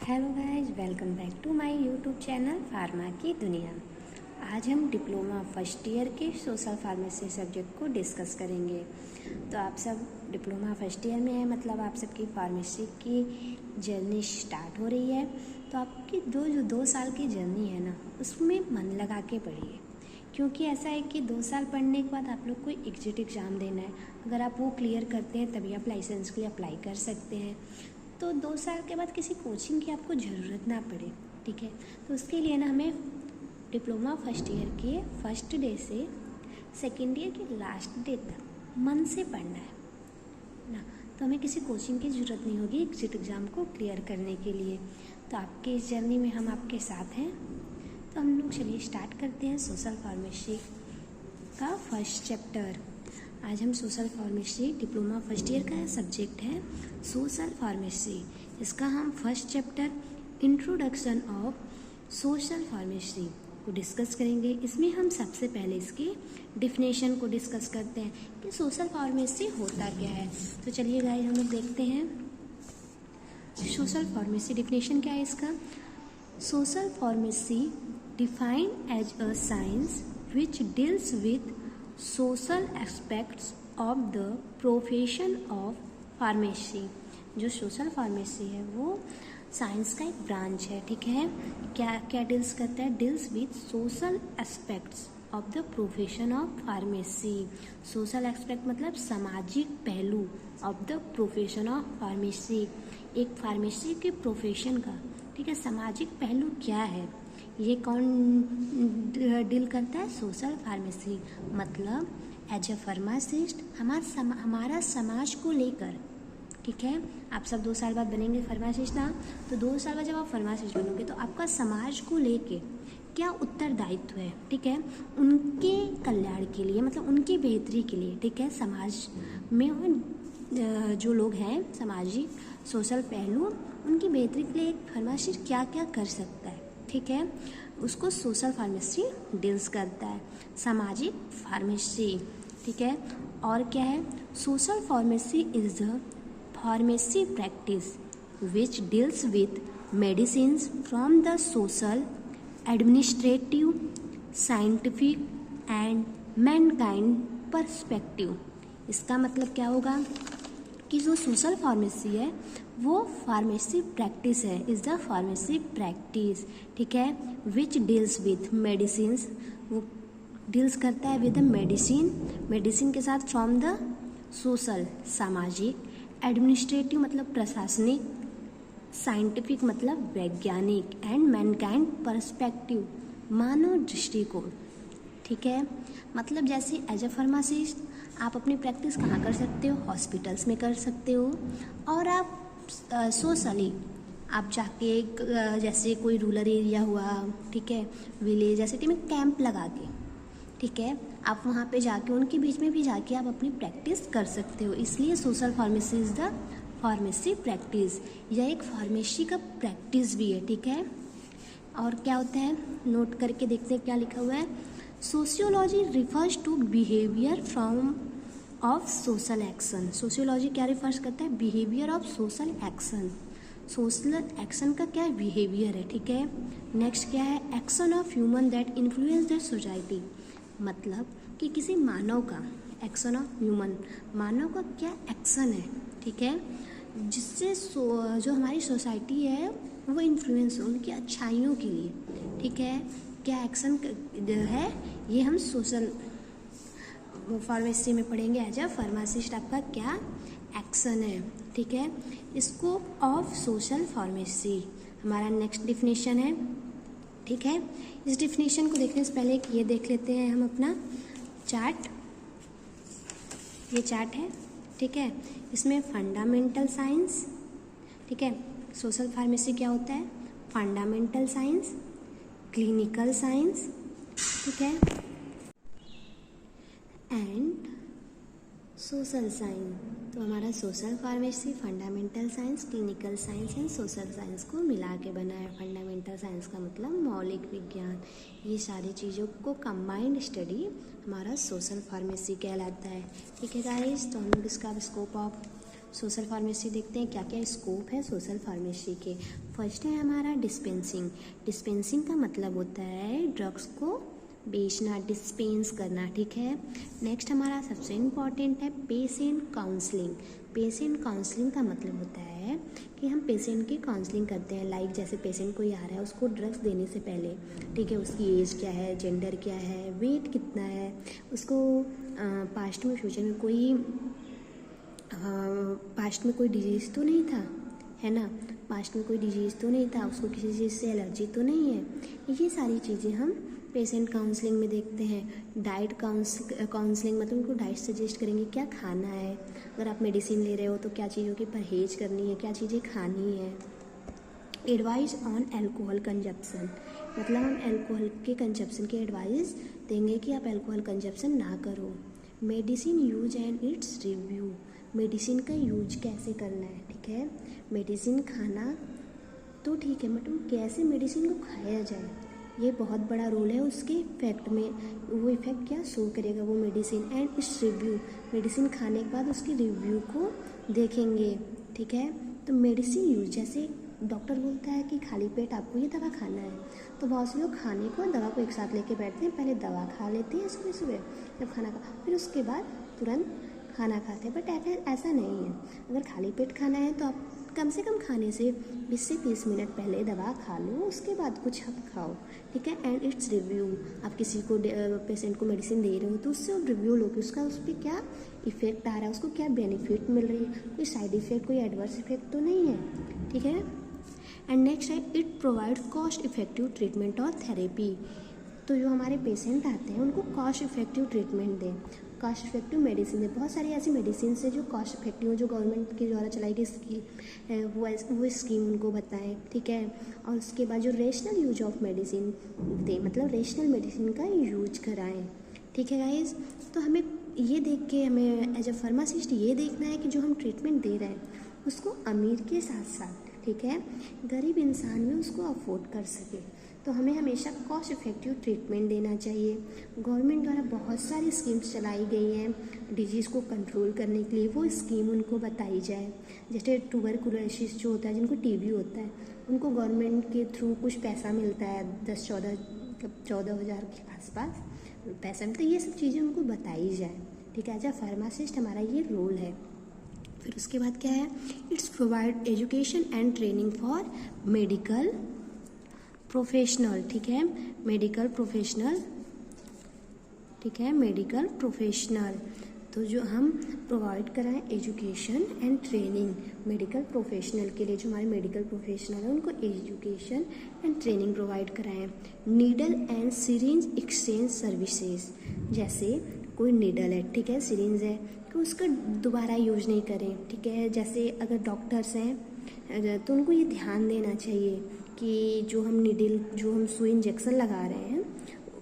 Hello guys, welcome back to my YouTube channel pharma की दुनिया। आज हम डिप्लोमा फर्स्ट ईयर के सोशल फार्मेसी सब्जेक्ट को डिस्कस करेंगे। तो आप सब डिप्लोमा फर्स्ट ईयर में है, मतलब आप सबकी फार्मेसी की जर्नी स्टार्ट हो रही है। तो आपकी जो 2 साल की जर्नी है ना, उसमें मन लगा के पढ़िए, क्योंकि ऐसा है कि 2 साल पढ़ने के बाद आप लोग को एग्जिट एग्ज़ाम देना है। अगर आप वो क्लियर करते हैं तभी आप लाइसेंस के लिए अप्लाई कर सकते हैं। तो 2 साल के बाद किसी कोचिंग की आपको ज़रूरत ना पड़े, ठीक है। तो उसके लिए ना हमें डिप्लोमा फर्स्ट ईयर के फर्स्ट डे से सेकेंड ईयर के लास्ट डे तक मन से पढ़ना है ना। तो हमें किसी कोचिंग की ज़रूरत नहीं होगी एग्जिट एग्ज़ाम को क्लियर करने के लिए। तो आपके इस जर्नी में हम आपके साथ हैं। तो हम लोग चलिए स्टार्ट करते हैं सोशल फार्मेसी का फर्स्ट चैप्टर। आज हम social pharmacy diploma first year का सब्जेक्ट है सोशल फार्मेसी। इसका हम first chapter introduction of social pharmacy को डिस्कस करेंगे। इसमें हम सबसे पहले इसकी डिफिनेशन को डिस्कस करते हैं कि सोशल फार्मेसी होता क्या है। तो चलिए गाइस, हम लोग देखते हैं सोशल फार्मेसी डिफिनेशन क्या है इसका। Social pharmacy defined as a science which deals with social aspects of the profession of pharmacy. जो सोशल फार्मेसी है वो साइंस का एक ब्रांच है, ठीक है। क्या क्या डील्स करता है? Deals with social aspects of the profession of pharmacy. Social aspect मतलब सामाजिक पहलू of the profession of pharmacy. एक फार्मेसी के प्रोफेशन का, ठीक है, सामाजिक पहलू क्या है, ये कौन डील करता है? Social pharmacy. मतलब एज अ फार्मासिस्ट हमारा समाज को लेकर, ठीक है। आप सब 2 साल बाद बनेंगे फार्मासिस्ट ना, तो 2 साल बाद जब आप फार्मासिस्ट बनोगे तो आपका समाज को लेके क्या उत्तरदायित्व है, ठीक है। उनके कल्याण के लिए, मतलब उनकी बेहतरी के लिए, ठीक है। समाज में जो लोग हैं, सामाजिक सोशल पहलू, उनकी बेहतरी के लिए एक फार्मासिस्ट क्या क्या कर सकता है, ठीक है, उसको सोशल फार्मेसी डील्स करता है। सामाजिक फार्मेसी, ठीक है। और क्या है? Social pharmacy is the pharmacy practice which deals with medicines from the social, administrative, scientific and Mankind perspective. इसका मतलब क्या होगा कि जो सोशल फार्मेसी है वो फार्मेसी प्रैक्टिस है, इज़ द फार्मेसी प्रैक्टिस, ठीक है, विच डील्स विथ मेडिसिन्स, वो डील्स करता है विद द मेडिसिन के साथ, फ्रॉम द सोशल सामाजिक, एडमिनिस्ट्रेटिव मतलब प्रशासनिक, साइंटिफिक मतलब वैज्ञानिक, एंड मैनकाइंड पर्सपेक्टिव मानव दृष्टिकोण, ठीक है। मतलब जैसे एज अ फार्मासिस्ट आप अपनी प्रैक्टिस कहाँ कर सकते हो? हॉस्पिटल्स में कर सकते हो। और आप सोशली आप जाके जैसे कोई रूरल एरिया हुआ, ठीक है, विलेज ऐसे में कैंप लगा के, ठीक है, आप वहाँ पे जाके उनके बीच में भी जाके आप अपनी प्रैक्टिस कर सकते हो। इसलिए social pharmacy is the pharmacy practice. यह एक फार्मेसी का प्रैक्टिस भी है, ठीक है। और क्या होता है, नोट करके देखते हैं क्या लिखा हुआ है। Sociology refers to behaviour from of social action. Sociology क्या रिफर्स करता है? Behaviour of social action. Social action का क्या है? बिहेवियर है, ठीक है। नेक्स्ट क्या है? Action of human that influence the society. मतलब कि किसी मानव का, एक्शन ऑफ ह्यूमन, मानव का क्या एक्शन है, ठीक है, जिससे जो हमारी सोसाइटी है वो इन्फ्लुएंस हो उनकी अच्छाइयों के लिए, ठीक है। क्या एक्शन है, ये हम सोशल फार्मेसी में पढ़ेंगे। एज अ फार्मासिस्ट आपका क्या एक्शन है, ठीक है। स्कोप ऑफ सोशल फार्मेसी हमारा नेक्स्ट डिफिनेशन है, ठीक है। इस डिफिनेशन को देखने से पहले ये देख लेते हैं हम अपना चार्ट। ये चार्ट है, ठीक है। इसमें फंडामेंटल साइंस, ठीक है, सोशल फार्मेसी क्या होता है? फंडामेंटल साइंस, क्लिनिकल साइंस, ठीक है, एंड सोशल साइंस। तो हमारा social pharmacy fundamental science, clinical science and social science को मिला के बना है। फंडामेंटल साइंस का मतलब मौलिक विज्ञान। ये सारी चीज़ों को कंबाइंड स्टडी हमारा सोशल फार्मेसी कहलाता है, ठीक है गाइस। तो हम लोग इसका स्कोप ऑफ सोशल फार्मेसी देखते हैं क्या क्या स्कोप है सोशल फार्मेसी के। फर्स्ट है हमारा डिस्पेंसिंग। डिस्पेंसिंग का मतलब होता है ड्रग्स को बेचना, डिस्पेंस करना, ठीक है। नेक्स्ट हमारा सबसे इम्पॉर्टेंट है पेशेंट काउंसलिंग। पेशेंट काउंसलिंग का मतलब होता है कि हम पेशेंट की काउंसलिंग करते हैं। लाइक जैसे पेशेंट कोई आ रहा है, उसको ड्रग्स देने से पहले, ठीक है, उसकी एज क्या है, जेंडर क्या है, वेट कितना है, उसको पास्ट में फ्यूचर में कोई डिजीज़ तो नहीं था, है ना, पास्ट में कोई डिजीज़ तो नहीं था, उसको किसी चीज़ से एलर्जी तो नहीं है। ये सारी चीज़ें हम पेशेंट काउंसलिंग में देखते हैं। डाइट काउंसलिंग मतलब उनको डाइट सजेस्ट करेंगे क्या खाना है। अगर आप मेडिसिन ले रहे हो तो क्या चीज़ों की परहेज करनी है, क्या चीज़ें खानी है। एडवाइस ऑन एल्कोहल कंजप्शन, मतलब हम एल्कोहल के कंजप्शन की एडवाइस देंगे कि आप एल्कोहल कंजप्शन ना करो। Medicine use and it's review, medicine का यूज कैसे करना है, ठीक है। मेडिसिन खाना तो ठीक है, मतलब कैसे मेडिसिन को खाया जाए, ये बहुत बड़ा रोल है उसके इफेक्ट में। वो इफेक्ट क्या शो करेगा वो medicine. And it's review, medicine खाने के बाद उसकी रिव्यू को देखेंगे, ठीक है। तो मेडिसिन यूज, जैसे डॉक्टर बोलता है कि खाली पेट आपको ये दवा खाना है, तो बहुत से लोग खाने को दवा को एक साथ लेके बैठते हैं। पहले दवा खा लेते हैं सुबह सुबह जब खाना खा, फिर उसके बाद तुरंत खाना खाते हैं। बट ऐसा नहीं है। अगर खाली पेट खाना है तो आप कम से कम खाने से 20 से 30 मिनट पहले दवा खा लो, उसके बाद कुछ आप खाओ, ठीक है। एंड इट्स रिव्यू, आप किसी को पेशेंट को मेडिसिन दे रहे हो तो उससे रिव्यू लो कि उसका उस पर क्या इफेक्ट आ रहा है, उसको क्या बेनिफिट मिल रही है, कोई साइड इफेक्ट, कोई एडवर्स इफेक्ट तो नहीं है, ठीक है। एंड नेक्स्ट है it provide cost effective treatment और थेरेपी। तो जो हमारे पेशेंट आते हैं उनको कॉस्ट इफेक्टिव ट्रीटमेंट दें, कॉस्ट इफेक्टिव मेडिसिन दें। बहुत सारी ऐसी मेडिसिन है जो कॉस्ट इफेक्टिव हो, जो गवर्नमेंट के द्वारा चलाई गई स्कीम है, वो स्कीम उनको बताएं, ठीक है। और उसके बाद जो रेशनल यूज ऑफ मेडिसिन दें, मतलब रेशनल मेडिसिन का यूज कराएं, ठीक है गाइज। तो हमें ये देख के, हमें एज अ फार्मासिस्ट ये देखना है कि जो हम ट्रीटमेंट दे रहे हैं उसको अमीर के साथ साथ, ठीक है, गरीब इंसान भी उसको अफोर्ड कर सके। तो हमें हमेशा कॉस्ट इफेक्टिव ट्रीटमेंट देना चाहिए। गवर्नमेंट द्वारा बहुत सारी स्कीम्स चलाई गई हैं डिजीज़ को कंट्रोल करने के लिए, वो स्कीम उनको बताई जाए। जैसे ट्यूबरकुलोसिस जो होता है, जिनको टीबी होता है, उनको गवर्नमेंट के थ्रू कुछ पैसा मिलता है, 14,000 के आसपास पैसा मिलता है। ये सब चीज़ें उनको बताई जाए, ठीक है। एज अ फार्मासिस्ट हमारा ये रोल है। फिर उसके बाद क्या है, it's provide education and training for medical professional, ठीक है, मेडिकल प्रोफेशनल, ठीक है, मेडिकल प्रोफेशनल। तो जो हम प्रोवाइड कराएं education and training medical professional के लिए, जो हमारे मेडिकल प्रोफेशनल है उनको एजुकेशन एंड ट्रेनिंग प्रोवाइड कराएं। Needle and syringe exchange services, जैसे कोई नीडल है, ठीक है, सिरिंज है, तो उसका दोबारा यूज नहीं करें, ठीक है। जैसे अगर डॉक्टर्स हैं तो उनको ये ध्यान देना चाहिए कि जो हम सुई इंजेक्शन लगा रहे हैं,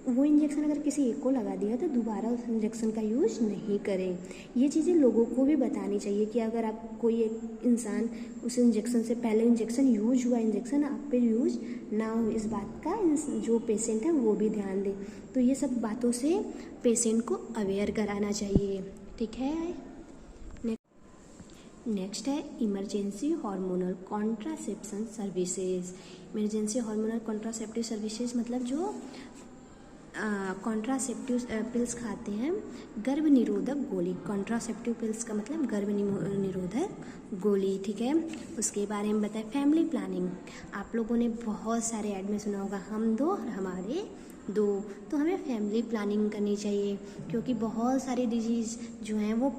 वो इंजेक्शन अगर किसी एक को लगा दिया तो दोबारा उस इंजेक्शन का यूज नहीं करें। ये चीज़ें लोगों को भी बतानी चाहिए कि अगर आप कोई एक इंसान उस इंजेक्शन से पहले इंजेक्शन यूज हुआ, इंजेक्शन आप पे यूज ना हो, इस बात का जो पेशेंट है वो भी ध्यान दे। तो ये सब बातों से पेशेंट को अवेयर कराना चाहिए, ठीक है। नेक्स्ट है emergency hormonal contraception services. Emergency hormonal contraceptive services मतलब जो कॉन्ट्रासेप्टिव पिल्स खाते हैं, गर्भ निरोधक गोली। कॉन्ट्रासेप्टिव पिल्स का मतलब गर्भ निरोधक गोली, ठीक है। उसके बारे में बताएं। फैमिली प्लानिंग, आप लोगों ने बहुत सारे ऐड में सुना होगा, हम दो और हमारे दो। तो हमें फैमिली प्लानिंग करनी चाहिए, क्योंकि बहुत सारी डिजीज़ जो हैं वो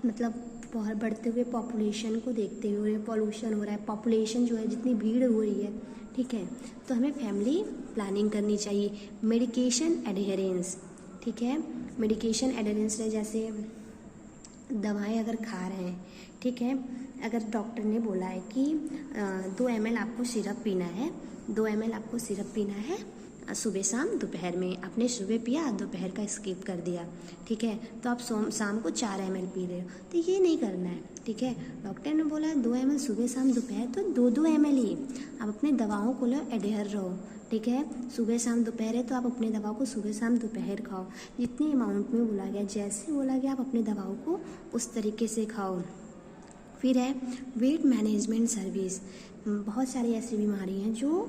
मतलब बहुत बढ़ते हुए पॉपुलेशन को देखते हुए, पॉल्यूशन हो रहा है, पॉपुलेशन जो है जितनी भीड़ हो रही है, ठीक है, तो हमें फैमिली प्लानिंग करनी चाहिए। मेडिकेशन एडहेरेंस, ठीक है, मेडिकेशन एडहेरेंस है, जैसे दवाएं अगर खा रहे हैं, ठीक है, अगर डॉक्टर ने बोला है कि 2 ml आपको सिरप पीना है, 2 ml आपको सिरप पीना है सुबह शाम दोपहर में, आपने सुबह पिया, दोपहर का स्किप कर दिया, ठीक है, तो आप शाम को 4 ml पी रहे हो, तो ये नहीं करना है, ठीक है। डॉक्टर ने बोला 2 ml सुबह शाम दोपहर, तो 2-2 ml ही आप अपने दवाओं को लो, एडहेर रहो, ठीक है। सुबह शाम दोपहर है तो आप अपने दवाओं को सुबह शाम दोपहर खाओ, जितनी अमाउंट में बोला गया, जैसे बोला गया आप अपने दवाओं को उस तरीके से खाओ। फिर है वेट मैनेजमेंट सर्विस। बहुत सारी ऐसी बीमारी हैं जो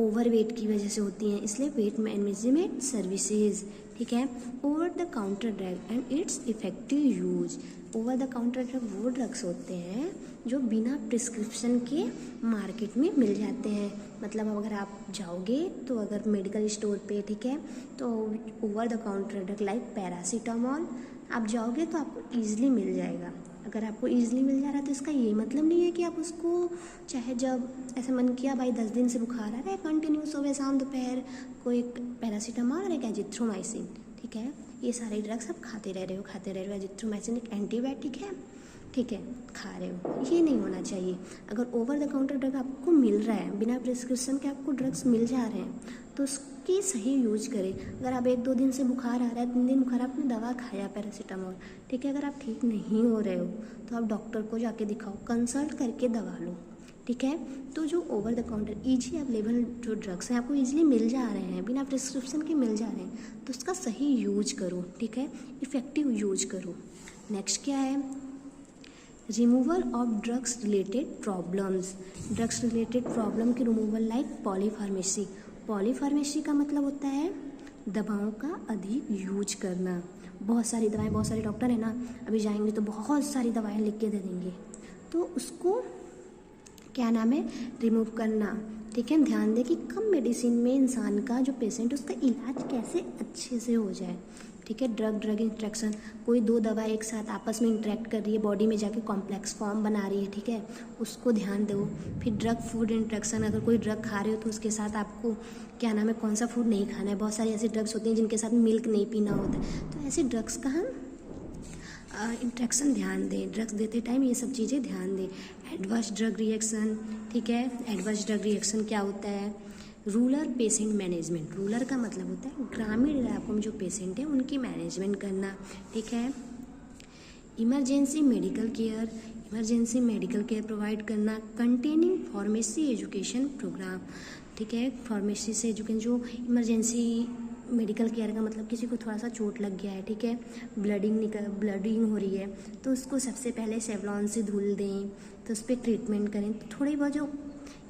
ओवर वेट की वजह से होती हैं, इसलिए वेट मैनेजमेंट सर्विसेज। ठीक है। Over the counter drug and it's effective use. Over the counter drug वो ड्रग्स होते हैं जो बिना प्रिस्क्रिप्शन के मार्केट में मिल जाते हैं। मतलब अगर आप जाओगे तो अगर मेडिकल स्टोर पे, ठीक है, तो over the counter drug like paracetamol आप जाओगे तो आपको ईजिली मिल जाएगा। अगर आपको ईजिली मिल जा रहा है तो इसका ये मतलब नहीं है कि आप उसको चाहे जब ऐसा मन किया भाई 10 दिन से बुखार आ रहा है कंटिन्यू सुबह शाम दोपहर कोई पैरासीटामॉल और एक एजिथ्रोमाइसिन, ठीक है, ये सारे ड्रग्स आप खाते रह रहे हो। एजिथ्रोमाइसिन एक एंटीबायोटिक है, ठीक है, खा रहे हो, ये नहीं होना चाहिए। अगर ओवर द काउंटर ड्रग आपको मिल रहा है, बिना प्रिस्क्रिप्शन के आपको ड्रग्स मिल जा रहे हैं तो उसकी सही यूज करें। अगर आप 1-2 दिन से बुखार आ रहा है, 3 दिन बुखार, आपने दवा खाया पैरासीटामॉल, ठीक है, अगर आप ठीक नहीं हो रहे हो तो आप डॉक्टर को जाके दिखाओ, कंसल्ट करके दवा लो, ठीक है। तो जो over the counter easy available जो ड्रग्स हैं आपको ईजिली मिल जा रहे हैं, बिना प्रिस्क्रिप्शन के मिल जा रहे हैं, तो उसका सही यूज करो, ठीक है, इफ़ेक्टिव यूज करो। नेक्स्ट क्या है, removal of drugs related problems. Drugs related problem की रिमूवल लाइक पॉलीफार्मेसी। पॉलीफार्मेसी का मतलब होता है दवाओं का अधिक यूज करना। बहुत सारी दवाएं, बहुत सारे डॉक्टर है ना, अभी जाएंगे तो बहुत सारी दवाएं लिख के दे देंगे, तो उसको क्या नाम है, रिमूव करना, ठीक है। ध्यान दें कि कम मेडिसिन में इंसान का जो पेशेंट है उसका इलाज कैसे अच्छे से हो जाए, ठीक है। ड्रग इंट्रैक्शन, कोई 2 दवा एक साथ आपस में इंटरेक्ट कर रही है, बॉडी में जाके कॉम्प्लेक्स फॉर्म बना रही है, ठीक है, उसको ध्यान दो। फिर ड्रग फूड इंट्रैक्शन, अगर कोई ड्रग खा रहे हो तो उसके साथ आपको क्या नाम है, कौन सा फूड नहीं खाना है। बहुत सारी ऐसी ड्रग्स होती हैं जिनके साथ मिल्क नहीं पीना होता है, तो ऐसे ड्रग्स का हम इंट्रैक्शन ध्यान दें, ड्रग्स देते टाइम ये सब चीज़ें ध्यान दें। एडवर्स ड्रग रिएक्शन, ठीक है, एडवर्स ड्रग रिएक्शन क्या होता है, रूरल पेशेंट मैनेजमेंट। रूरल का मतलब होता है ग्रामीण इलाकों में जो पेशेंट है उनकी मैनेजमेंट करना, ठीक है। Emergency medical care, emergency medical care provide करना। कंटेनिंग फार्मेसी एजुकेशन प्रोग्राम, ठीक है, फार्मेसी से एजुकेशन, जो इमरजेंसी मेडिकल केयर का मतलब किसी को थोड़ा सा चोट लग गया है, ठीक है, ब्लडिंग हो रही है, तो उसको सबसे पहले सेवलॉन से धुल दें, तो उस पर ट्रीटमेंट करें। तो थोड़ी बहुत जो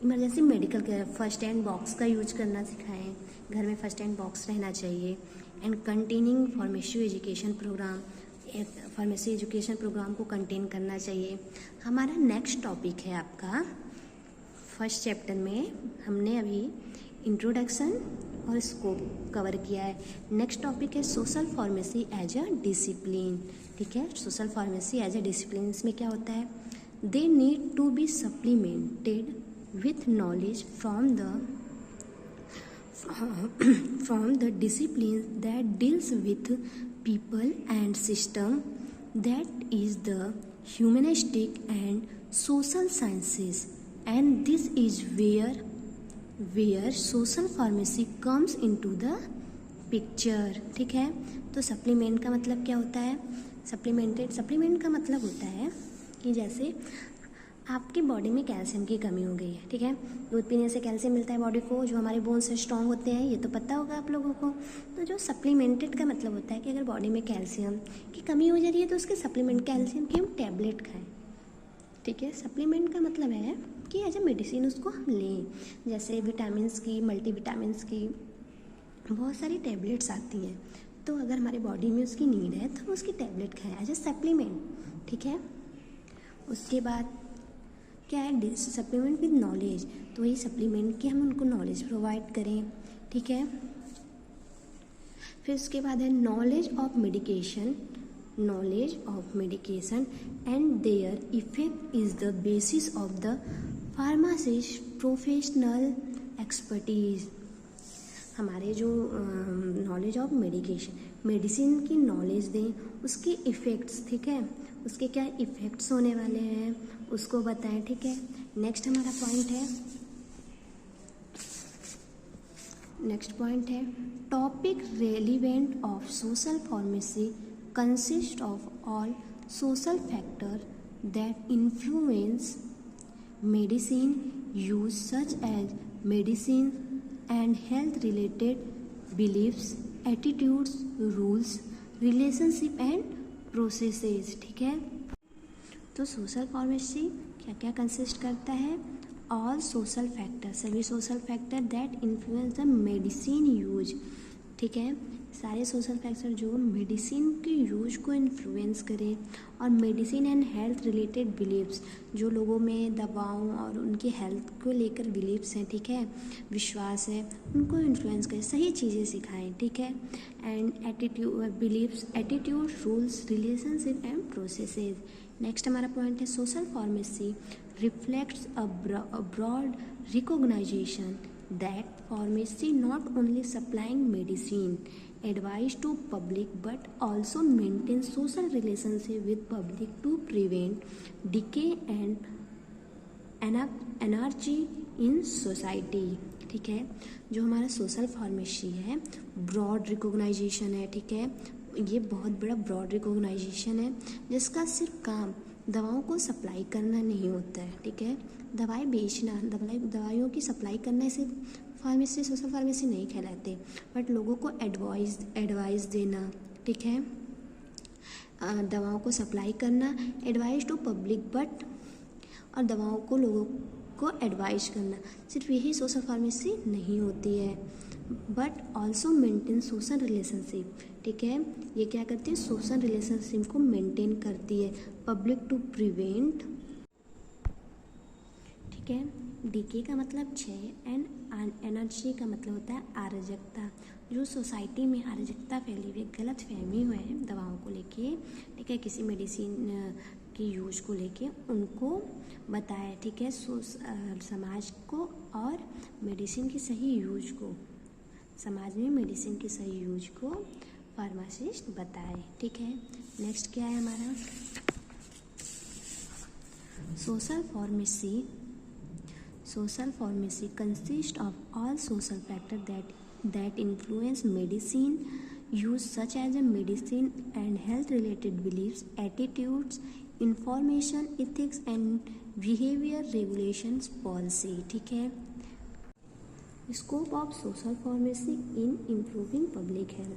emergency medical care, first aid box का यूज करना सिखाएं, घर में फर्स्ट एड बॉक्स रहना चाहिए। And containing pharmacy education programme, pharmacy education programme को कंटेन करना चाहिए। हमारा नेक्स्ट टॉपिक है आपका, फर्स्ट चैप्टर में हमने अभी इंट्रोडक्शन और स्कोप कवर किया है। नेक्स्ट टॉपिक है social pharmacy as a discipline, ठीक है, social pharmacy as a discipline. इसमें क्या होता है, they need to be supplemented with knowledge from the discipline that deals with people and system, that is the humanistic and social sciences, and this is where social pharmacy comes into the picture, ठीक है। तो supplement का मतलब क्या होता है, supplement का मतलब होता है कि जैसे आपकी बॉडी में कैल्शियम की कमी हो गई है, ठीक है, दूध पीने से कैल्शियम मिलता है बॉडी को, जो हमारे बोन से स्ट्रॉन्ग होते हैं, ये तो पता होगा आप लोगों को। तो जो सप्लीमेंटेड का मतलब होता है कि अगर बॉडी में कैल्शियम की कमी हो जा रही है तो उसके सप्लीमेंट कैल्शियम की हम टैबलेट खाएं, ठीक है। सप्लीमेंट का मतलब है कि एज ए मेडिसिन उसको हम लें, जैसे विटामिन्स की, मल्टीविटामिन्स की बहुत सारी टैबलेट्स आती हैं, तो अगर हमारे बॉडी में उसकी नीड है तो उसकी टैबलेट खाएं एज ए सप्लीमेंट, ठीक है। उसके बाद क्या है, सप्लीमेंट विद नॉलेज, तो वही सप्लीमेंट की हम उनको नॉलेज प्रोवाइड करें, ठीक है। फिर उसके बाद है knowledge of medication and their effect is the basis of the pharmacist professional expertise. हमारे जो नॉलेज ऑफ मेडिसिन की नॉलेज दें, उसके इफ़ेक्ट्स, ठीक है, उसके क्या इफ़ेक्ट्स होने वाले हैं उसको बताएं, ठीक है। नेक्स्ट हमारा पॉइंट है topic relevant of social pharmacy consist of all social factor that influence medicine use such as medicine and health related beliefs, attitudes, rules, relationship and processes, ठीक है। तो सोशल फार्मेसी क्या क्या कंसिस्ट करता है? All social factor, सभी social factor that influence the medicine use, ठीक है, सारे सोशल फैक्टर जो मेडिसिन के यूज को इन्फ्लुएंस करें, और medicine and health related beliefs, जो लोगों में दवाओं और उनकी हेल्थ को लेकर बिलीव्स हैं, ठीक है, विश्वास है, उनको इन्फ्लुएंस करें, सही चीज़ें सिखाएं, ठीक है। And attitude, beliefs, attitude, rules, relationship and processes. Next हमारा पॉइंट है social pharmacy reflects a broad recognization that pharmacy not only supplying medicine advice to public but also maintain social relationship with public to prevent decay and anarchy in society, ठीक है। जो हमारा social pharmacy है broad recognition है, ठीक है, ये बहुत बड़ा ब्रॉड रिकॉग्नाइजेशन है जिसका सिर्फ काम दवाओं को सप्लाई करना नहीं होता है, ठीक है, दवाई बेचना, दवाइयों की सप्लाई करने से फार्मेसी, सोशल फार्मेसी नहीं कहलाते, बट लोगों को एडवाइस देना, ठीक है, दवाओं को सप्लाई करना, एडवाइस टू पब्लिक बट, और दवाओं को लोगों को एडवाइस करना, सिर्फ यही सोशल फार्मेसी नहीं होती है, but also maintain social relationship, ठीक है, ये क्या करती है, सोशल रिलेशनशिप को मेंटेन करती है, पब्लिक टू प्रिवेंट, ठीक है, डीके का मतलब क्षय एंड एनर्जी का मतलब होता है अराजकता, जो सोसाइटी में अराजकता फैली हुई, गलत फहमी हुए है दवाओं को लेके, ठीक है, किसी मेडिसिन की यूज को लेके उनको बताए, ठीक है, समाज को, और मेडिसिन की सही यूज को, समाज में मेडिसिन की सही यूज को फार्मासिस्ट बताए, ठीक है। नेक्स्ट क्या है हमारा social pharmacy consist of all social factor that influence medicine use such as a medicine and health related beliefs, attitudes, information, ethics and behavior regulations policy, ठीक है। Scope of social pharmacy in improving public health,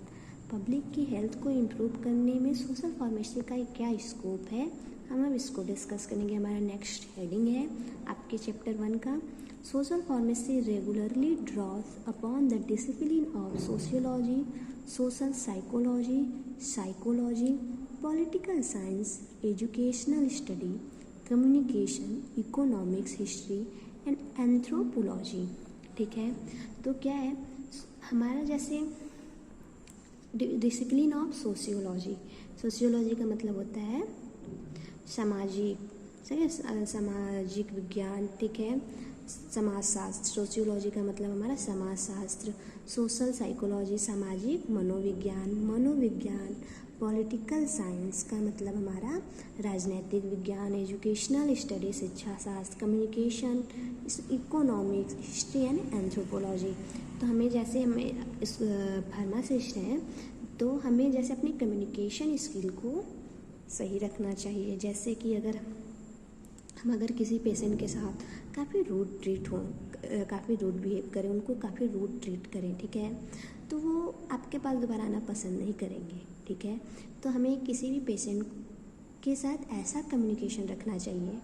public की health को improve करने में social pharmacy का क्या scope है, हम अब इसको डिस्कस करेंगे। हमारा नेक्स्ट हेडिंग है आपके चैप्टर 1 का, social pharmacy regularly draws upon the discipline of sociology, social psychology, political science, educational study, communication, economics, history and anthropology, ठीक है। तो क्या है हमारा, जैसे डिसिप्लिन ऑफ सोशियोलॉजी का मतलब होता है सामाजिक विज्ञान, ठीक है, समाजशास्त्र, सोशियोलॉजी का मतलब हमारा समाजशास्त्र, सोशल साइकोलॉजी सामाजिक मनोविज्ञान, पॉलिटिकल साइंस का मतलब हमारा राजनैतिक विज्ञान, एजुकेशनल स्टडी शिक्षा शास्त्र, communication, economics, history and anthropology. तो हमें जैसे हमें इस फार्मासिस्ट हैं तो हमें जैसे अपनी कम्युनिकेशन स्किल को सही रखना चाहिए, जैसे कि अगर किसी पेशेंट के साथ काफ़ी रूड बिहेव करें, उनको काफ़ी रूड ट्रीट करें, ठीक है, तो वो आपके पास दोबारा आना पसंद नहीं करेंगे, ठीक है। तो हमें किसी भी पेशेंट के साथ ऐसा कम्युनिकेशन रखना चाहिए,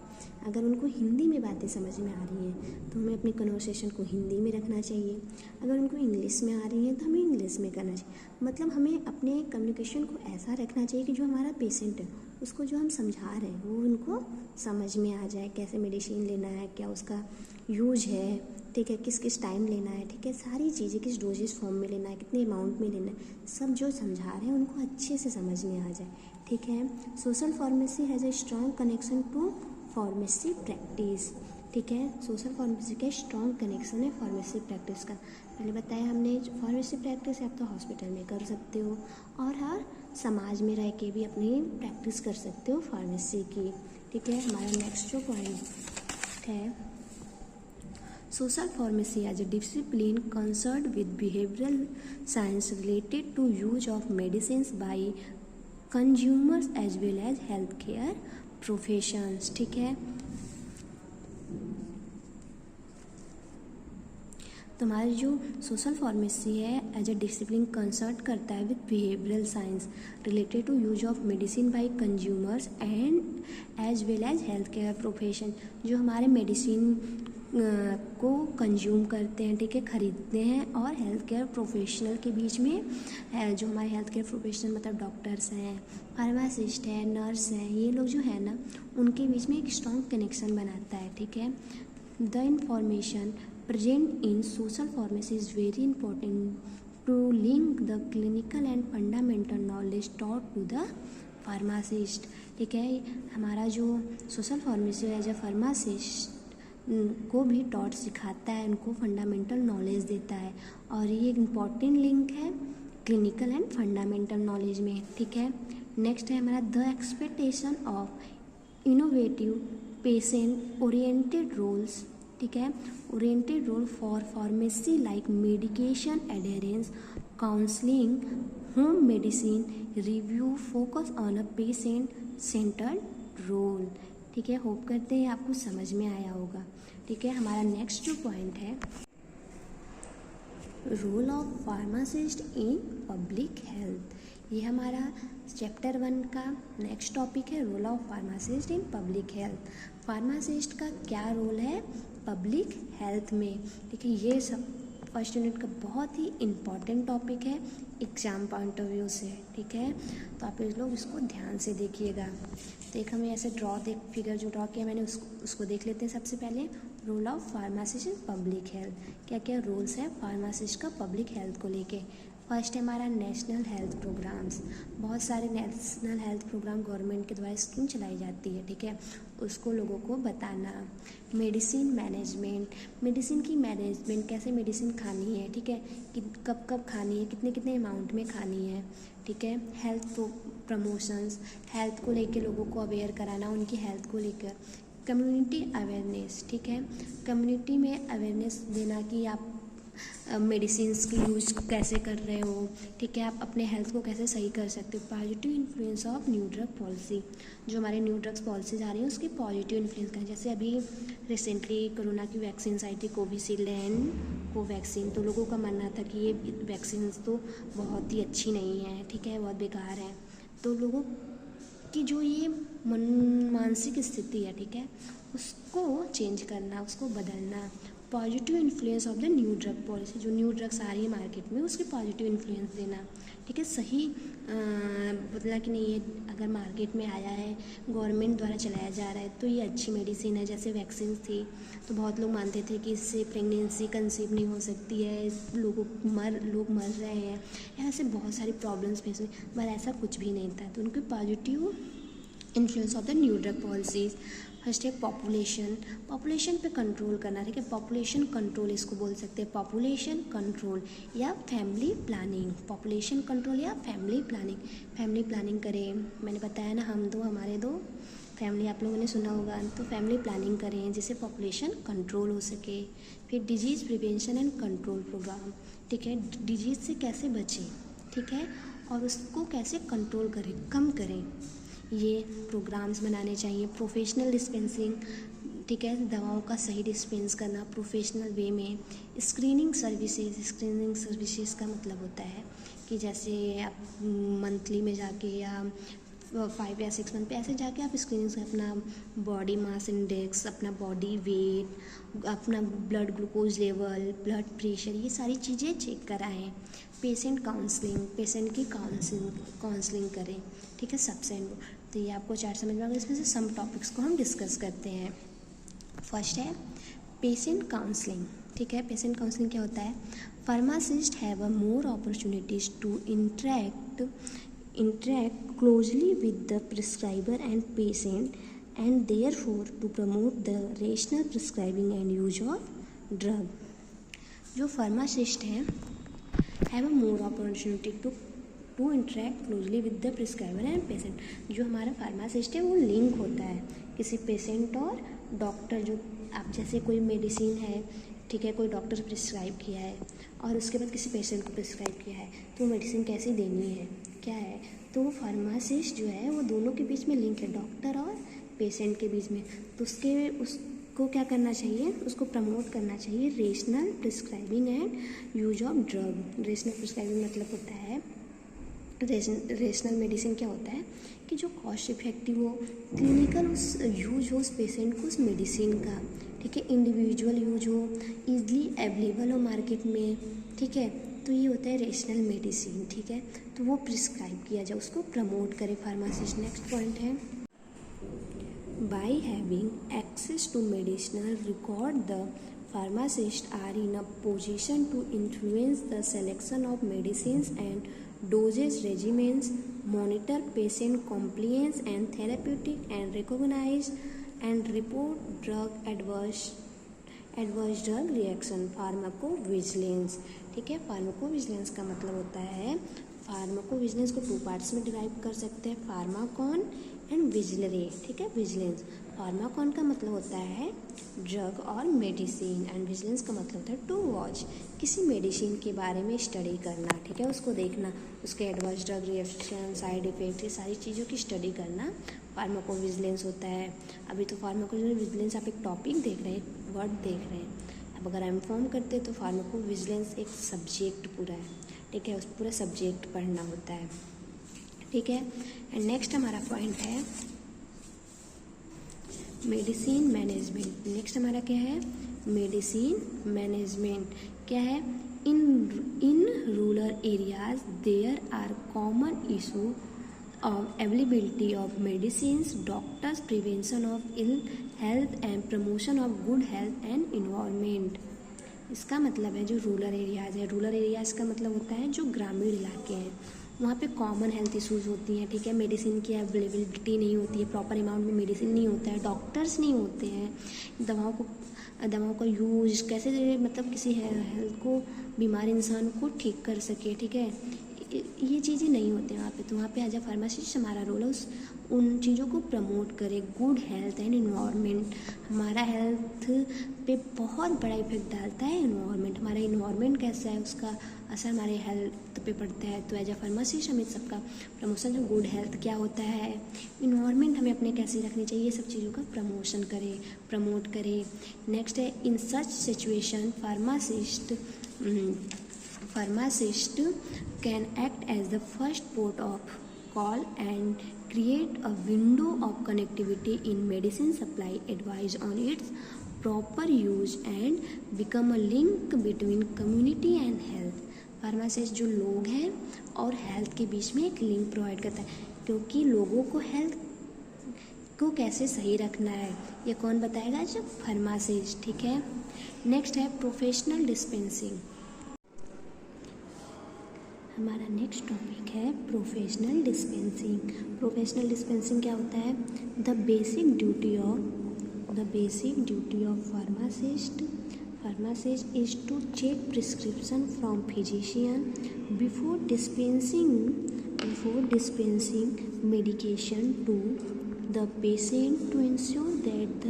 अगर उनको हिंदी में बातें समझ में आ रही हैं तो हमें अपनी कन्वर्सेशन को हिंदी में रखना चाहिए, अगर उनको इंग्लिश में आ रही है तो हमें इंग्लिश में करना चाहिए, मतलब हमें अपने कम्युनिकेशन को ऐसा रखना चाहिए कि जो हमारा पेशेंट है उसको जो हम समझा रहे हैं वो उनको समझ में आ जाए, कैसे मेडिसिन लेना है, क्या उसका यूज है, ठीक है, किस टाइम लेना है, ठीक है, सारी चीज़ें किस डोजेज फॉर्म में लेना है, कितने अमाउंट में लेना है, सब जो समझा रहे हैं उनको अच्छे से समझ में आ जाए, ठीक है। Social pharmacy has a strong connection to pharmacy practice, ठीक है, सोशल फार्मेसी का स्ट्रॉन्ग कनेक्शन है फार्मेसी प्रैक्टिस का। पहले बताया हमने फार्मेसी प्रैक्टिस आप तो हॉस्पिटल में कर सकते हो और हर समाज में रह के भी अपनी प्रैक्टिस कर सकते हो फार्मेसी की, ठीक है। हमारा नेक्स्ट जो पॉइंट है social pharmacy as a discipline concerned with behavioural science related to use of medicine by consumers as well as health care professions, ठीक है। तो तो हमारी जो सोशल फार्मेसी है एज अ डिसिप्लिन कंसल्ट करता है with behavioural science related to use of medicine by consumers and as well as health care profession. जो हमारे मेडिसिन को कंज्यूम करते हैं, ठीक है, ख़रीदते हैं, और हेल्थ केयर प्रोफेशनल के बीच में जो हमारे हेल्थ केयर प्रोफेशनल मतलब डॉक्टर्स हैं, फार्मासिस्ट हैं, नर्स हैं, ये लोग जो है ना उनके बीच में एक स्ट्रॉन्ग कनेक्शन बनाता है, ठीक है। The information present in social pharmacy is very important to link the clinical and fundamental knowledge taught to the pharmacist, ठीक है। हमारा जो social pharmacy as a pharmacist को भी टॉट सिखाता है, उनको फंडामेंटल नॉलेज देता है, और ये एक इम्पॉर्टेंट लिंक है क्लिनिकल एंड फंडामेंटल नॉलेज में, ठीक है। नेक्स्ट है हमारा the expectation of innovative patient oriented roles, ठीक है, oriented role for pharmacy like medication adherence, counselling, home medicine review, focus on a patient centred role, ठीक है। होप करते हैं आपको समझ में आया होगा, ठीक है। हमारा नेक्स्ट जो पॉइंट है role of pharmacist in public health, ये हमारा चैप्टर 1 का नेक्स्ट टॉपिक है, role of pharmacist in public health. Pharmacist का क्या रोल है पब्लिक हेल्थ में, ठीक है। ये सब फर्स्ट यूनिट का बहुत ही इम्पॉर्टेंट टॉपिक है एग्ज़ाम पॉइंट ऑफ व्यू से, ठीक है। तो आप लोग इसको ध्यान से देखिएगा। तो एक हमें ऐसे फिगर जो ड्रॉ किया मैंने उसको देख लेते हैं। सबसे पहले role of pharmacist in public health, क्या क्या रोल्स है फार्मासिस्ट का पब्लिक हेल्थ को लेके। फर्स्ट है हमारा नेशनल हेल्थ प्रोग्राम्स, बहुत सारे नेशनल हेल्थ प्रोग्राम गवर्नमेंट के द्वारा स्कीम चलाई जाती है, ठीक है, उसको लोगों को बताना। मेडिसिन मैनेजमेंट, मेडिसिन की मैनेजमेंट, कैसे मेडिसिन खानी है, ठीक है, कि कब कब खानी है, कितने कितने अमाउंट में खानी है, ठीक है। हेल्थ प्रमोशंस, हेल्थ को लेके लोगों को अवेयर कराना, उनकी हेल्थ को लेकर। कम्युनिटी अवेयरनेस, ठीक है, कम्युनिटी में अवेयरनेस देना कि आप मेडिसिन्स की यूज कैसे कर रहे हो, ठीक है, आप अपने हेल्थ को कैसे सही कर सकते हो। Positive influence of new drug policy, जो हमारे न्यू ड्रग्स पॉलिसीज आ रही हैं उसकी पॉजिटिव इन्फ्लुएंस का, जैसे अभी रिसेंटली कोरोना की वैक्सीन आई थी, कोविशील्ड एंड कोवैक्सीन, तो लोगों का मानना था कि ये वैक्सीन तो बहुत ही अच्छी नहीं है, ठीक है, बहुत बेकार है। तो लोगों की जो ये मानसिक स्थिति है, ठीक है, उसको चेंज करना, उसको बदलना। Positive influence of the new drug policy, जो न्यू ड्रग्स आ रही है मार्केट में उसकी पॉजिटिव इन्फ्लुएंस देना, ठीक है, सही बदला कि नहीं, ये अगर मार्केट में आया है, गवर्नमेंट द्वारा चलाया जा रहा है, तो ये अच्छी मेडिसिन है। जैसे वैक्सीन थी तो बहुत लोग मानते थे कि इससे प्रेगनेंसी कंसीव नहीं हो सकती है, लोग मर रहे हैं, ऐसे बहुत सारी प्रॉब्लम्स फेस हुई, पर ऐसा कुछ भी नहीं था। तो उनकी positive influence of the new drug policies. First है पॉपुलेशन पे कंट्रोल करना, ठीक है, पॉपुलेशन कंट्रोल इसको बोल सकते हैं, पॉपुलेशन कंट्रोल या फैमिली प्लानिंग, पॉपुलेशन कंट्रोल या फैमिली प्लानिंग करें। मैंने बताया ना, हमारे दो फैमिली आप लोगों ने सुना होगा, तो फैमिली प्लानिंग करें जिससे पॉपुलेशन कंट्रोल हो सके। फिर disease prevention and control program, ठीक है, डिजीज़ से कैसे बचें, ठीक है, और उसको कैसे कंट्रोल करें, कम करें, ये प्रोग्राम्स बनाने चाहिए। प्रोफेशनल डिस्पेंसिंग, ठीक है, दवाओं का सही डिस्पेंस करना प्रोफेशनल वे में। स्क्रीनिंग सर्विसेज का मतलब होता है कि जैसे आप मंथली में जाके या 5 या 6 मंथ पे ऐसे जाके आप स्क्रीनिंग से अपना बॉडी मास इंडेक्स, अपना बॉडी वेट, अपना blood glucose level, blood pressure, ये सारी चीज़ें चेक कराएं। पेशेंट की काउंसलिंग करें, ठीक है, सबसे। तो ये आपको 4 समझ में आ गया। इसमें से सम टॉपिक्स को हम डिस्कस करते हैं। फर्स्ट है पेशेंट काउंसलिंग, ठीक है, पेशेंट काउंसलिंग क्या होता है। Pharmacist have a more opportunities to interact closely with the prescriber and patient, and therefore to promote the rational prescribing and use of drug. जो फार्मासिस्ट हैं have a more opportunity to interact closely with the prescriber and patient. जो हमारा pharmacist है वो link होता है किसी patient और डॉक्टर। जो आप जैसे कोई मेडिसिन है, ठीक है, कोई डॉक्टर प्रिस्क्राइब किया है और उसके बाद किसी पेशेंट को प्रिस्क्राइब किया है, तो मेडिसिन कैसे देनी है, क्या है, तो वो फार्मासिस्ट जो है वो दोनों के बीच में लिंक है, डॉक्टर और पेशेंट के बीच में। तो को क्या करना चाहिए, उसको प्रमोट करना चाहिए rational prescribing and use of drug. Rational prescribing मतलब होता है, रेशनल मेडिसिन क्या होता है कि जो कॉस्ट इफेक्टिव हो, क्लिनिकल उस यूज हो उस पेशेंट को उस मेडिसिन का, ठीक है, इंडिविजुअल यूज हो, ईजिली अवेलेबल हो मार्केट में, ठीक है, तो ये होता है रेशनल मेडिसिन, ठीक है, तो वो प्रिस्क्राइब किया जाए, उसको प्रमोट करे फार्मासिस्ट। नेक्स्ट पॉइंट है by having access to medicinal record, the pharmacists are in a position to influence the selection of medicines and dosage regimens, monitor patient compliance and therapeutic, and recognize and report drug adverse drug reaction. Pharmacovigilance, ठीक है, pharmacovigilance का मतलब होता है, pharmacovigilance को 2 parts में derive कर सकते हैं, फार्माकॉन एंड विजिलरे, ठीक है, विजिलेंस। फार्माकॉन का मतलब होता है ड्रग और मेडिसिन, एंड विजिलेंस का मतलब होता है टू वॉच, किसी मेडिसिन के बारे में स्टडी करना, ठीक है, उसको देखना, उसके adverse drug reaction, side effect, ये सारी चीज़ों की स्टडी करना फार्माकोविजिलेंस होता है। अभी तो फार्माकोविजिलेंस आप एक टॉपिक देख रहे हैं, वर्ड देख रहे हैं, अब अगर इन्फॉर्म करते हैं तो फार्माकोविजिलेंस एक सब्जेक्ट पूरा है, ठीक है, उस पूरा सब्जेक्ट पढ़ना होता है, ठीक है। एंड नेक्स्ट हमारा पॉइंट है मेडिसिन मैनेजमेंट। नेक्स्ट हमारा क्या है, मेडिसिन मैनेजमेंट क्या है, in rural areas there are common issue of availability of medicines, doctors, prevention of ill health and promotion of good health and environment। इसका मतलब है जो रूरल एरियाज़ है, रूरल एरियाज़ का मतलब होता है जो ग्रामीण इलाके हैं, वहाँ पे कॉमन हेल्थ इश्यूज़ होती हैं, ठीक है, मेडिसिन की अवेलेबिलिटी नहीं होती है, प्रॉपर अमाउंट में मेडिसिन नहीं होता है, डॉक्टर्स नहीं होते हैं, दवाओं का यूज कैसे मतलब किसी हेल्थ को बीमार इंसान को ठीक कर सके, ठीक है, ये चीज़ें नहीं होती वहाँ पे। तो वहाँ पे एज अ फार्मासिस्ट हमारा रोल है उन चीज़ों को प्रमोट करे, गुड हेल्थ एंड इन्वायरमेंट। हमारा हेल्थ पे बहुत बड़ा इफेक्ट डालता है इन्वायरमेंट, हमारा इन्वायरमेंट कैसा है उसका असर हमारे हेल्थ पे पड़ता है। तो एज अ फार्मासिस्ट हमें सबका प्रमोशन, जो गुड हेल्थ क्या होता है, इन्वायरमेंट हमें अपने कैसे रखनी चाहिए, ये सब चीज़ों का प्रमोट करे। नेक्स्ट है in such situation pharmacist can act as the first port of call and create a window of connectivity in medicine supply, advise on its proper use and become a link between community and health। Pharmacist जो लोग हैं और health के बीच में एक link provide करता है, क्योंकि लोगों को हेल्थ को कैसे सही रखना है ये कौन बताएगा, जो फार्मासिस्ट, ठीक है। नेक्स्ट है प्रोफेशनल डिस्पेंसिंग। हमारा नेक्स्ट टॉपिक है प्रोफेशनल डिस्पेंसिंग। प्रोफेशनल डिस्पेंसिंग क्या होता है, the basic duty of pharmacist is to check prescription from physician before dispensing medication to the patient to ensure that the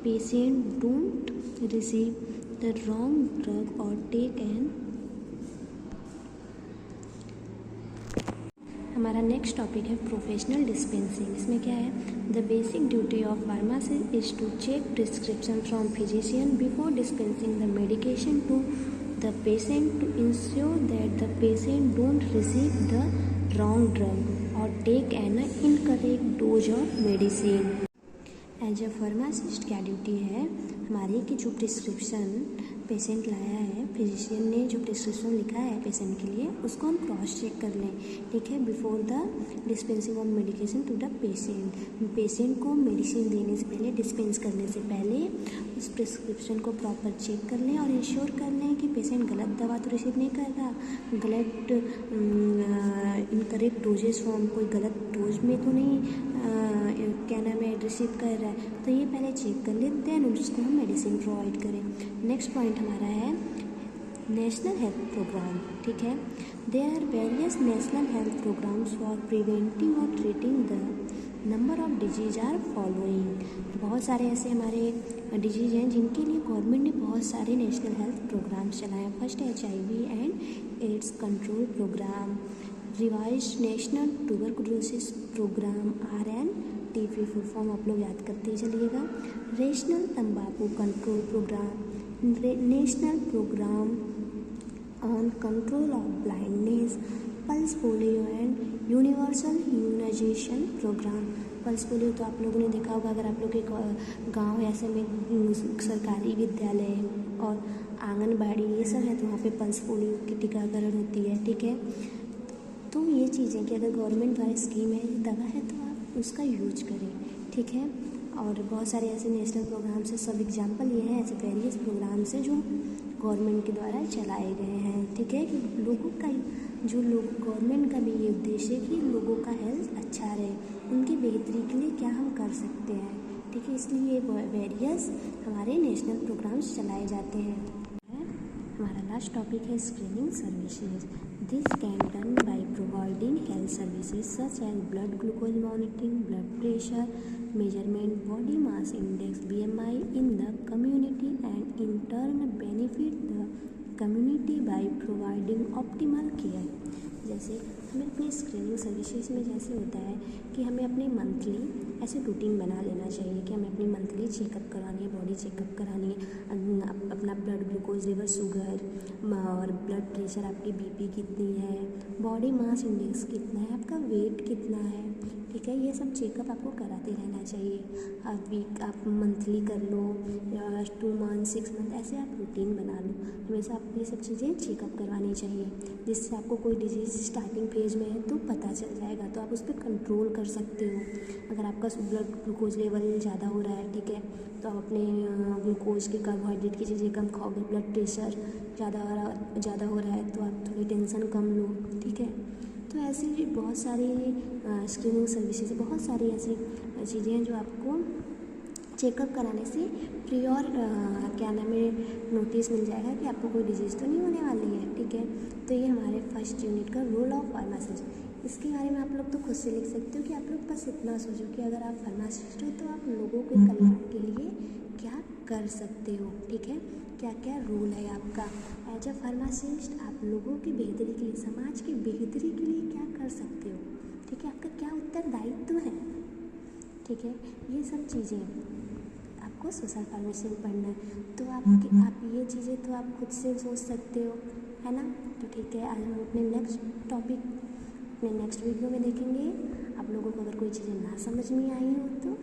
patient don't receive the wrong drug और take an. हमारा next topic है professional dispensing. इसमें क्या है, the basic duty of pharmacist is to check prescription from physician before dispensing the medication to the patient to ensure that the patient don't receive the wrong drug और take an incorrect dose of medicine. As a pharmacist क्या duty है हमारी कि जो prescription patient लाया है, physician ने जो प्रिस्क्रिप्शन लिखा है पेशेंट के लिए, उसको हम क्रॉस चेक कर लें, ठीक है, before the dispensing of medication to the patient को मेडिसिन देने से पहले, डिस्पेंस करने से पहले उस प्रिस्क्रिप्शन को प्रॉपर चेक कर लें और इंश्योर कर लें कि पेशेंट गलत दवा तो रिसीव नहीं कर रहा, गलत इनकरेक्ट डोजेस फॉर्म, कोई गलत डोज में तो नहीं क्या नाम है रिसीव कर रहा है, तो ये पहले चेक कर लें, देन उसको हम मेडिसिन प्रोवाइड करें। नेक्स्ट पॉइंट हमारा है नेशनल हेल्थ प्रोग्राम, ठीक है, there are various national health programmes for preventing और treating the number of disease are following. बहुत सारे ऐसे हमारे डिजीज हैं जिनके लिए गवर्नमेंट ने बहुत सारे नेशनल हेल्थ प्रोग्राम्स चलाए हैं। फर्स्ट है HIV and AIDS control program, revised national tuberculosis program RN TP full form आप लोग याद करते ही चलिएगा। नेशनल तंबाकू control program, national program on control of blindness, pulse polio and universal immunization program. Pulse polio तो आप लोगों ने देखा होगा, अगर आप लोग के गाँव ऐसे में सरकारी विद्यालय और आंगनबाड़ी ये सब है तो वहाँ पे पल्स पोलियो की टीकाकरण होती है, ठीक है। तो ये चीज़ें कि अगर गवर्नमेंट द्वारा स्कीम है, दवा है, तो आप उसका यूज करें, ठीक है। और बहुत सारे ऐसे नेशनल प्रोग्राम्स है, सब एग्जांपल ये हैं ऐसे वेरियस प्रोग्राम्स हैं जो गवर्नमेंट के द्वारा चलाए गए हैं, ठीक है। कि लोगों का गवर्नमेंट का भी ये उद्देश्य है कि लोगों का हेल्थ अच्छा रहे, उनकी बेहतरी के लिए क्या हम कर सकते हैं, ठीक है। इसलिए वेरियस हमारे नेशनल प्रोग्राम्स चलाए जाते हैं। हमारा लास्ट टॉपिक है screening services. This can done by providing health services such as blood glucose monitoring, blood pressure measurement, body mass index BMI in the community and in turn benefit the community by providing optimal care. जैसे हमें अपनी screening services में जैसे होता है कि हमें अपनी मंथली ऐसे रूटीन बना लेना चाहिए कि हमें अपनी मंथली चेकअप करानी है, बॉडी चेकअप करानी है, अपना ब्लड ग्लूकोज लेवल, शुगर और ब्लड प्रेशर, आपकी BP कितनी है, बॉडी मास इंडेक्स कितना है, आपका वेट कितना है, ठीक है। ये सब चेकअप आपको कराते रहना चाहिए। आप मंथली कर लो या 2 मंथ 6 मंथ ऐसे आप रूटीन बना लो। हमेशा आपको ये सब चीज़ें चेकअप करवानी चाहिए, जिससे आपको कोई डिजीज़ स्टार्टिंग फेज में है तो पता चल जाएगा, तो आप उस पर कंट्रोल कर सकते हो। अगर आपका ब्लड ग्लूकोज लेवल ज़्यादा हो रहा है, ठीक है, तो आप अपने ग्लूकोज के कार्बोहाइड्रेट की चीज़ें कम खाओगे। ब्लड प्रेशर ज़्यादा हो रहा है तो आप थोड़ी टेंशन कम लो, ठीक है। तो ऐसी बहुत सारी स्क्रीनिंग सर्विसेज, बहुत सारी ऐसी चीज़ें हैं जो आपको चेकअप कराने से प्रियोर क्या नाम है नोटिस मिल जाएगा कि आपको कोई डिजीज़ तो नहीं होने वाली है, ठीक है। तो ये हमारे फर्स्ट यूनिट का रोल ऑफ फार्मासिस्ट। इसके बारे में आप लोग तो खुद से लिख सकते हो कि आप लोग बस इतना सोचो कि अगर आप फार्मासिस्ट हो तो आप लोगों के कल्याण के लिए क्या कर सकते हो, ठीक है। क्या क्या रोल है आपका एज अ फार्मासिस्ट, आप लोगों की बेहतरी के लिए, समाज की बेहतरी के लिए क्या कर सकते हो, ठीक है। आपका क्या उत्तरदायित्व है, ठीक है। ये सब चीज़ें आपको सोशल फार्मेसी में पढ़ना है, तो आप ये चीज़ें तो आप खुद से सोच सकते हो, है ना। तो ठीक है, आज हम अपने नेक्स्ट वीडियो में देखेंगे। आप लोगों को अगर कोई चीज़ें ना समझ में आई हो तो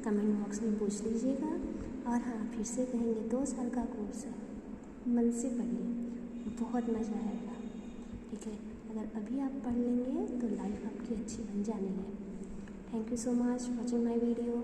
कमेंट बॉक्स में पूछ लीजिएगा। और हाँ, फिर से कहेंगे 2 साल का कोर्स है, मन से पढ़िए, बहुत मज़ा आएगा, ठीक है। अगर अभी आप पढ़ लेंगे तो लाइफ आपकी अच्छी बन जानी है। Thank you so much watching my video.